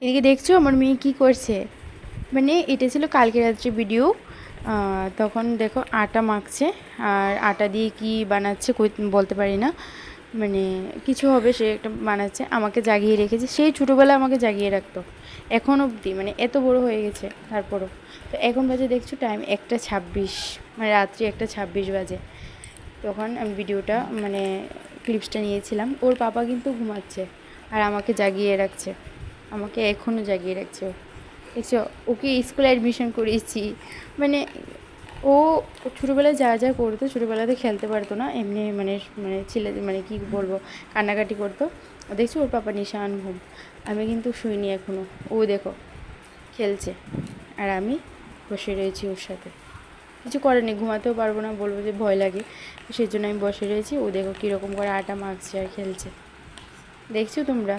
এদিকে দেখছো আমার মেয়ে কী করছে। মানে এটা ছিল কালকে রাত্রে ভিডিও। তখন দেখো আটা মাখছে, আর আটা দিয়ে কি বানাচ্ছে বলতে পারি না। মানে কিছু হবে, সে একটা বানাচ্ছে, আমাকে জাগিয়ে রেখেছে। সেই ছোটোবেলায় আমাকে জাগিয়ে রাখতো, এখন অবধি, মানে এত বড় হয়ে গেছে তারপরও। তো এখন বাজে দেখছো টাইম 1:26, মানে রাত্রি 1:26 বাজে। তখন আমি ভিডিওটা মানে ক্লিপসটা নিয়েছিলাম। ওর পাপা কিন্তু ঘুমাচ্ছে আর আমাকে জাগিয়ে রাখছে, আমাকে এখনও জাগিয়ে রাখছে ও। দেখছো, ওকে স্কুলে অ্যাডমিশন করিয়েছি। মানে ও ছোটোবেলায় যা যা করতো, ছোটোবেলাতে খেলতে পারতো না এমনি, মানে মানে ছেলে, মানে কী বলবো, কান্নাকাটি করতো। দেখছো ওর পাপা নিশান ঘুম, আমি কিন্তু শুইনি এখনও। ও দেখো খেলছে আর আমি বসে রয়েছি ওর সাথে। কিছু করেনি, ঘুমাতেও পারবো না, বলবো যে ভয় লাগে, সেই জন্য আমি বসে রয়েছি। ও দেখো কীরকম করে আটা মাখছে আর খেলছে, দেখছো তোমরা।